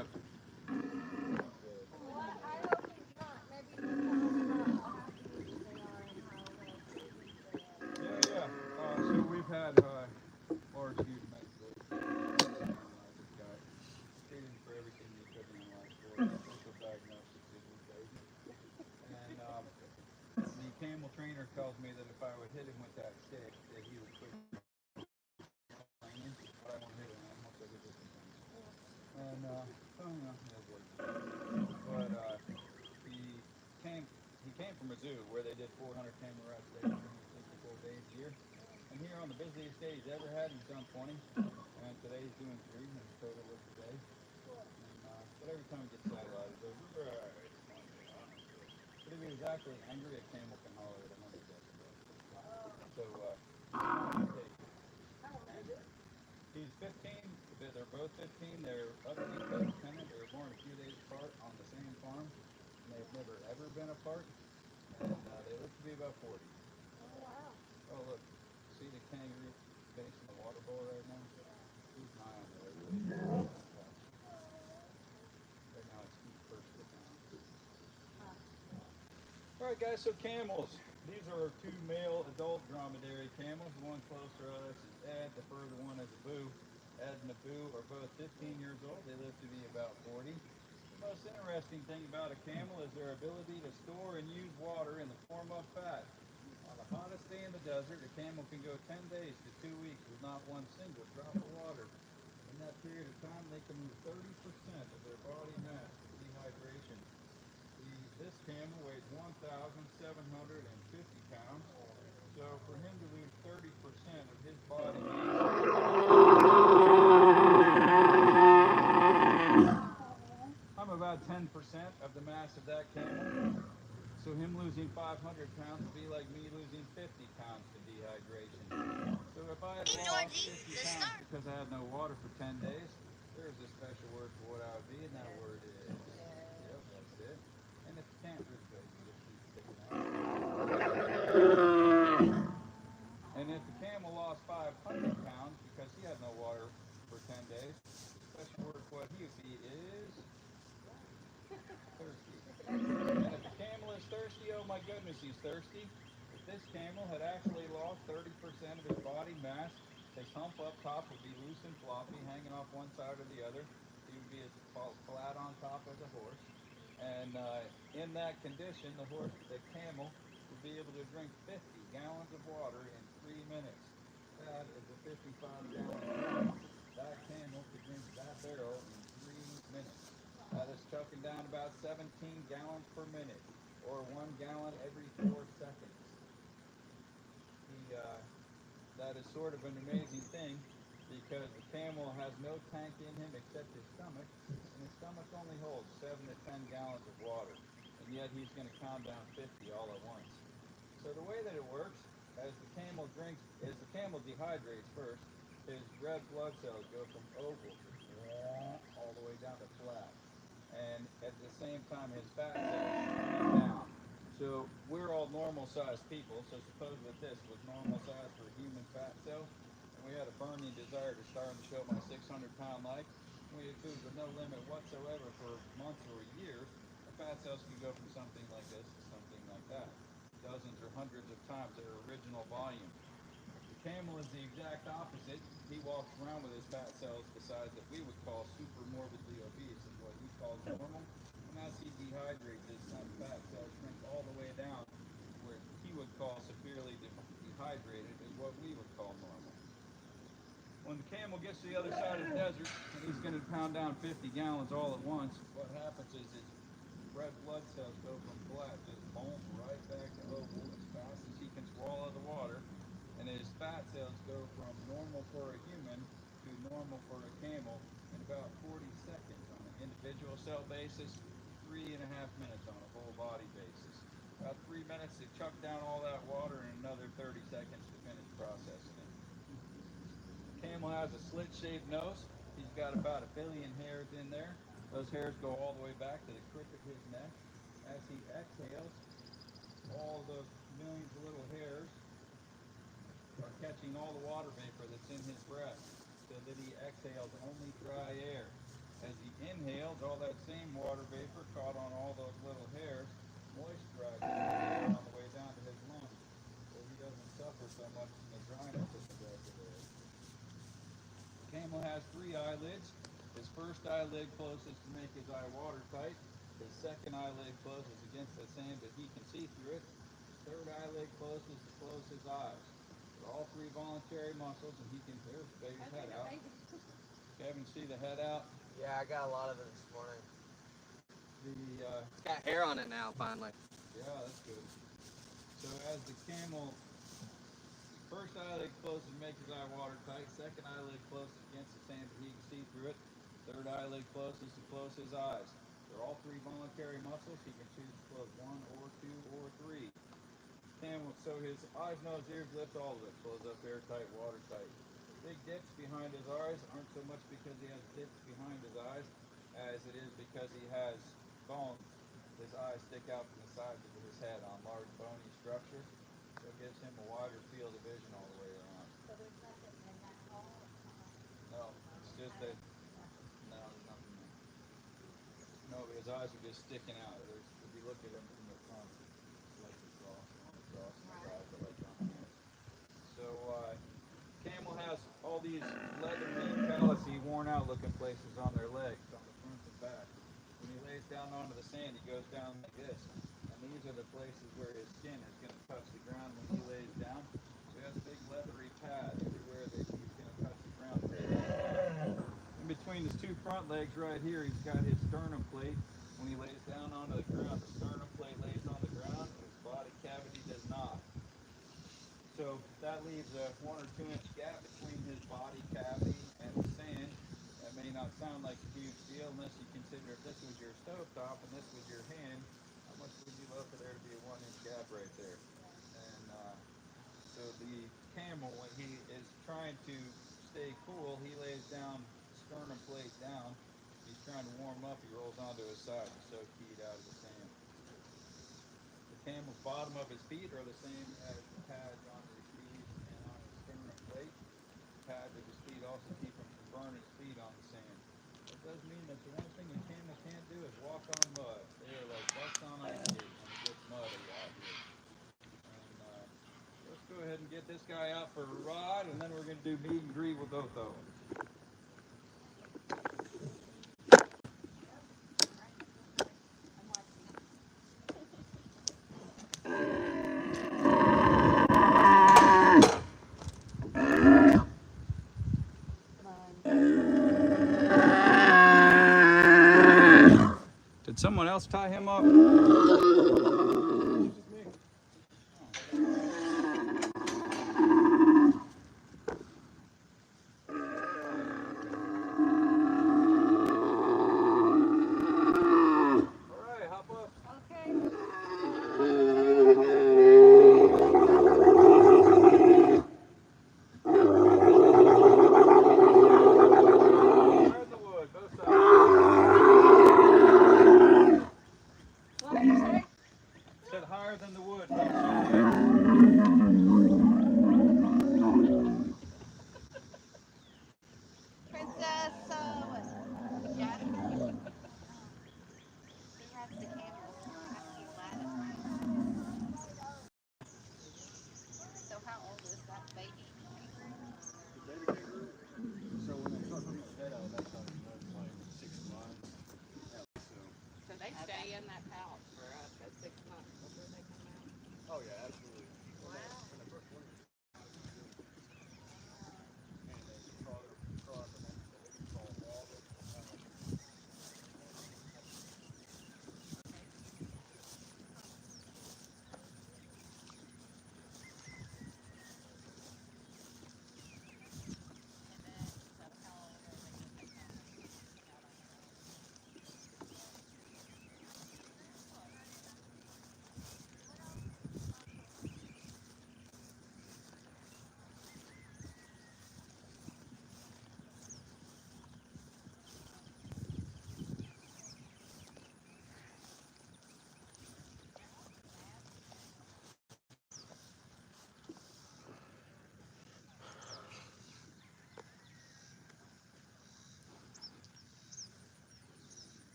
Yep. What I hope he's not. Maybe he'll tell us about how beautiful they are and how treated they are. Yeah. So we've had, or excuse me, this guy treated for everything you could analyze for. The official diagnosis is his baby. And the camel trainer tells me that if I would hit him with that stick, that he would quit complaining. But I won't hit him. I'm also good with things. And so you know, that's what it is. But he came he came from a zoo where they did 400 camel rats a day, 364 days a year. And here on the busiest day he's ever had, he's done 20. And today he's doing 3 in his total of the day. And but every time he gets satellite, he goes, right. But if he was actually angry, a camel can holler at 100 decibels. So he's 15. They're both 15. They're utterly codependent. They were born a few days apart on the same farm, and they've never ever been apart. And they live to be about 40. Oh, wow. Oh look, see the kangaroo facing the water bowl right now? Keep an eye on there. Right now it's feet first to down. All right, guys. So camels. These are 2 male adult dromedary camels. The one closer to us is Ed. The further one is Abu. Ed and Abu are both 15 years old. They live to be about 40. The most interesting thing about a camel is their ability to store and use water in the form of fat. On the hottest day in the desert, a camel can go 10 days to 2 weeks with not one single drop of water. In that period of time, they can lose 30% of their body mass to dehydration. This camel weighs 1,750 pounds. So for him to lose 30% of his body mass, I'm about 10% of the mass of that camel. So him losing 500 pounds would be like me losing 50 pounds to dehydration. So if I had lost 50 pounds because I had no water for 10 days, there's a special word for what I would be, and that word is, yep, that's it. And if you can't read good, you just keep sticking out. And if the camel lost 500 pounds because he had no water for 10 days, the special word for what he would be is thirsty. And if the camel is thirsty, oh my goodness, he's thirsty. If this camel had actually lost 30% of his body mass, his hump up top would be loose and floppy, hanging off one side or the other. He would be as flat on top as a horse. And in that condition, the camel, would be able to drink 50 gallons of water in 3 minutes. That is a 55-gallon drum. That camel could drink that barrel in 3 minutes. That is chucking down about 17 gallons per minute, or 1 gallon every 4 seconds. That is sort of an amazing thing because the camel has no tank in him except his stomach, and his stomach only holds 7 to 10 gallons of water, and yet he's going to count down 50 all at once. So the way that it works, as the camel dehydrates first, his red blood cells go from oval all the way down to flat, and at the same time his fat cells come down. So we're all normal-sized people. So suppose that this was normal size for a human fat cell, and we had a burning desire to start and show my 600-pound life. We ate food with no limit whatsoever for months or years. Our fat cells can go from something like this to something like that, dozens or hundreds of times their original volume. The camel is the exact opposite. He walks around with his fat cells the size that we would call super morbidly obese, and what he calls normal. And as he dehydrates, his fat cells shrink all the way down to where he would call severely dehydrated, is what we would call normal. When the camel gets to the other side of the desert and he's going to pound down 50 gallons all at once, what happens is his red blood cells go from flat, just boom, right back to oval as fast as he can swallow the water. And his fat cells go from normal for a human to normal for a camel in about 40 seconds on an individual cell basis, 3.5 minutes on a whole body basis. About 3 minutes to chuck down all that water and another 30 seconds to finish processing it. The camel has a slit-shaped nose. He's got about 1 billion hairs in there. Those hairs go all the way back to the crook of his neck. As he exhales, all those millions of little hairs are catching all the water vapor that's in his breath so that he exhales only dry air. As he inhaled, all that same water vapor caught on all those little hairs, moisturizing the air on the way down to his lungs, so he doesn't suffer so much from the dryness of the desert air. The camel has 3 eyelids. His first eyelid closes to make his eye watertight. His second eyelid closes against the sand, but he can see through it. His third eyelid closes to close his eyes. They're all 3 voluntary muscles, and he can hear the baby's head out. Kevin, see the head out? Yeah, I got a lot of it this morning. It's got hair on it now, finally. Yeah, that's good. So as the camel, first eyelid closes to make his eye watertight. Second eyelid closes against the sand, but he can see through it. Third eyelid closes to close his eyes. They're all 3 voluntary muscles. He can choose to close 1 or 2 or 3. Camel, so his eyes, nose, ears, lips, all of it close up airtight, watertight. Big dips behind his eyes aren't so much because he has dips behind his eyes as it is because he has bones. His eyes stick out from the sides of his head on large bony structures, so it gives him a wider field of vision all the way around. So there's nothing in that hole? No, it's just that, no, there's nothing there. No, but his eyes are just sticking out. If you look at him from the front, it's like the cross, on the cross, and his eyes are like on here. So, camel has all these leathery, callousy, worn out looking places on their legs, on the front and back. When he lays down onto the sand, he goes down like this. And these are the places where his skin is going to touch the ground when he lays down. So he has big leathery pads everywhere that he's going to touch the ground. In between his 2 front legs right here, he's got his sternum plate. When he lays down onto the ground, the sternum plate lays on the ground, his body cavity does not. So that leaves a 1 or 2 inch gap between his body cavity and the sand. That may not sound like a huge deal unless you consider if this was your stovetop and this was your hand, how much would you love for there to be a 1 inch gap right there? And so the camel, when he is trying to stay cool, he lays down, sternum plate down. He's trying to warm up, he rolls onto his side to soak heat out of the sand. The camel's bottom of his feet are the same as the pads on his knees and on his sternum plate. The pads of his feet also keep him from burning his feet on the sand. That does mean that the one thing a camel can't do is walk on mud. They are like butts on ice skates when it gets muddy out here. And let's go ahead and get this guy out for a ride, and then we're going to do meet and greet with both of them. Did someone else tie him up?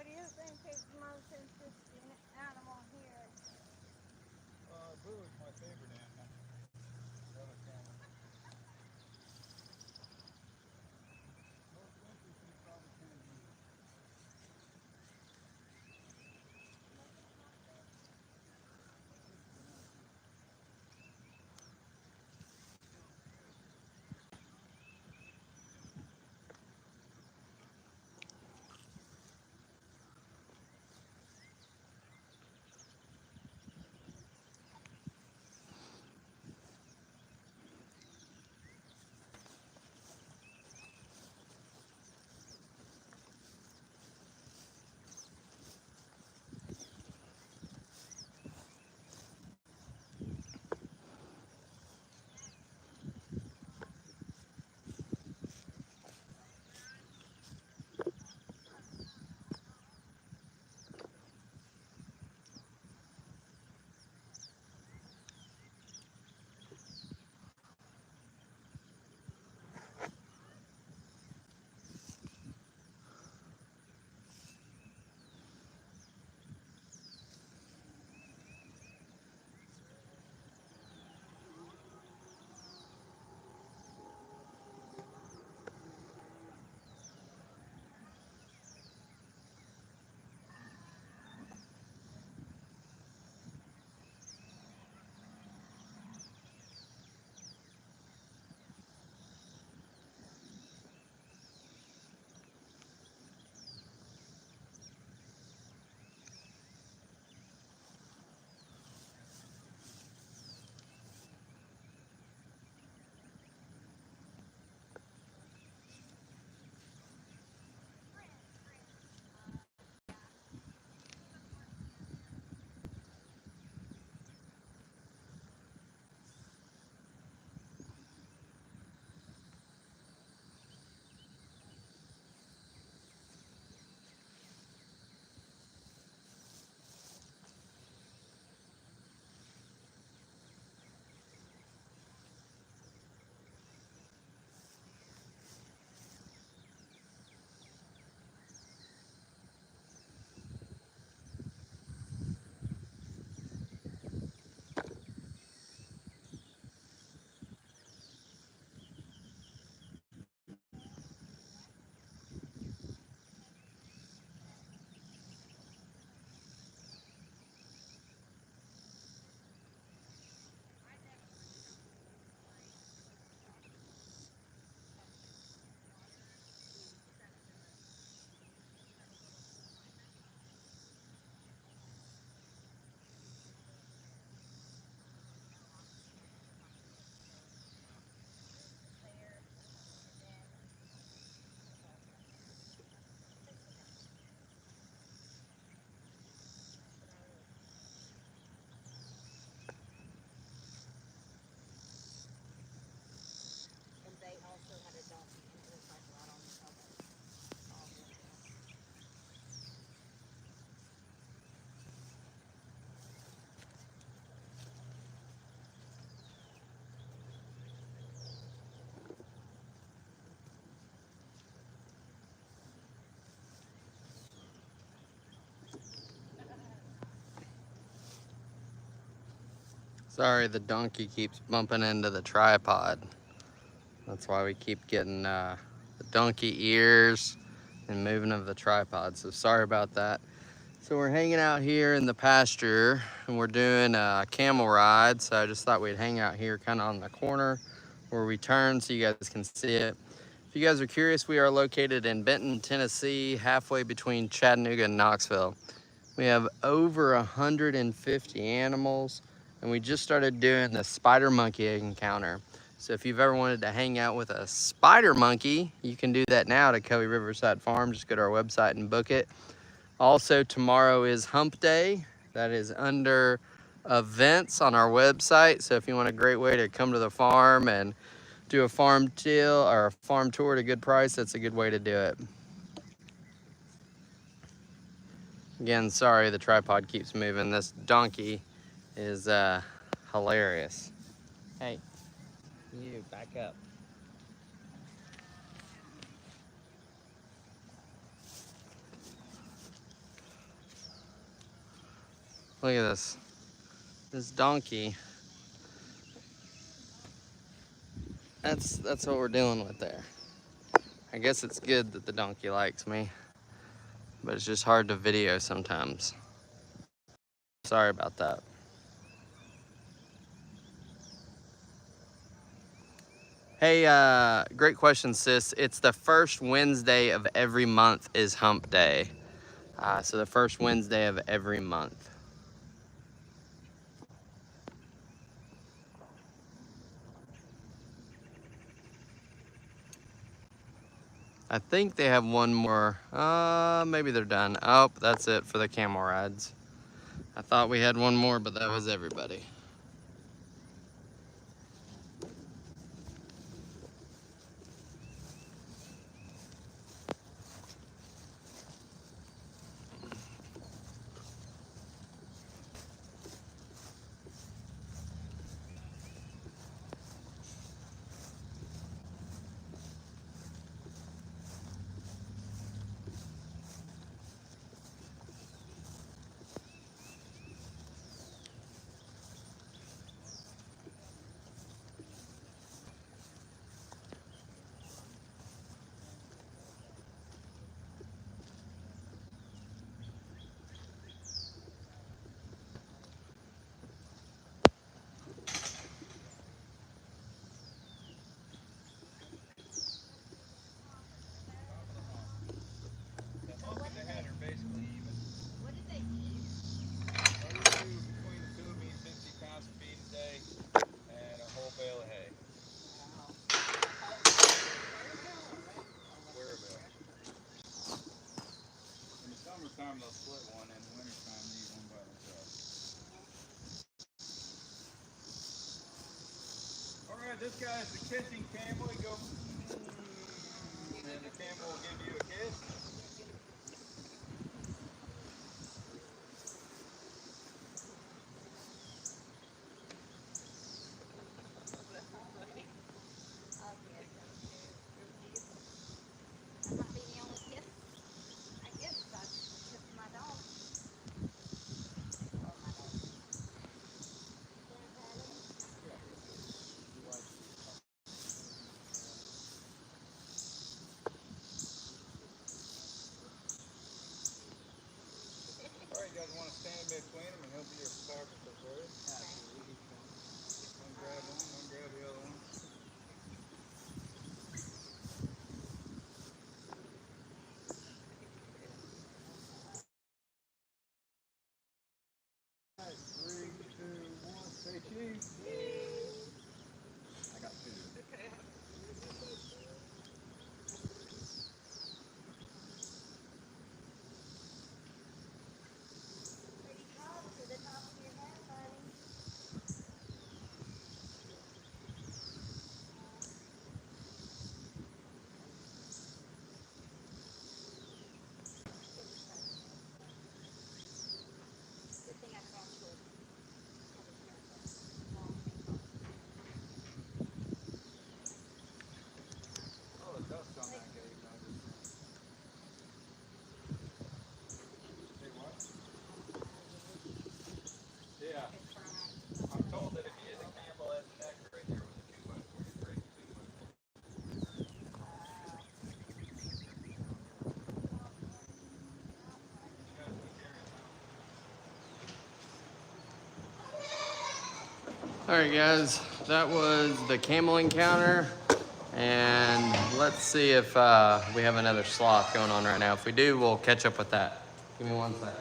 What do you think is the most interesting animal here? Boo is my favorite animal. Another camel. Most interesting probably kangaroo. And they also had a donkey and motorcycle out on the other. Sorry, the donkey keeps bumping into the tripod. That's why we keep getting the donkey ears and moving of the tripod. So sorry about that. So we're hanging out here in the pasture and we're doing a camel ride. So I just thought we'd hang out here kind of on the corner where we turn so you guys can see it. If you guys are curious, we are located in Benton, Tennessee, halfway between Chattanooga and Knoxville. We have over 150 animals, and we just started doing the spider monkey encounter. So if you've ever wanted to hang out with a spider monkey, you can do that now to Covey Riverside Farm. Just go to our website and book it. Also, tomorrow is Hump Day. That is under events on our website. So if you want a great way to come to the farm and do a farm deal or a farm tour at a good price, that's a good way to do it. Again, sorry the tripod keeps moving. This donkey is hilarious. Hey, you back up. Look at this. This donkey. That's what we're dealing with there. I guess it's good that the donkey likes me, but it's just hard to video sometimes. Sorry about that. Hey, great question, sis. It's the first Wednesday of every month is hump day. So the first Wednesday of every month. I think they have one more. Maybe they're done. Oh, that's it for the camel rides. I thought we had one more, but that was everybody. Summertime they'll split one, and in the wintertime leave one by themselves. Alright, this guy's the kissing camel. You go, and the camel will give you a kiss. Alright, you guys want to stand between them and he'll be your photographer for you? One grab one grab the other one. Alright, 3, 2, 1, say cheese. I got 2. Oh, the dust on that gate. Say what? Yeah. I'm told that if he is a camel, that neck right there was a 2x4. You break the 2x4. All right, guys, that was the camel encounter. And let's see if we have another sloth going on right now. If we do, we'll catch up with that. Give me 1 second.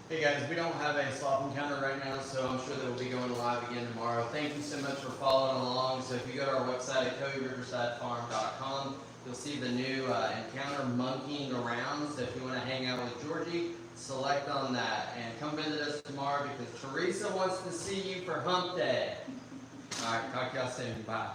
Hey guys, we don't have a sloth encounter right now, so I'm sure that we'll be going live again tomorrow. Thank you so much for following along. So if you go to our website at CodyRiversideFarm.com, you'll see the new encounter monkeying around. So if you want to hang out with Georgie, select on that and come visit us tomorrow because Teresa wants to see you for hump day. All right, talk to y'all soon. Bye.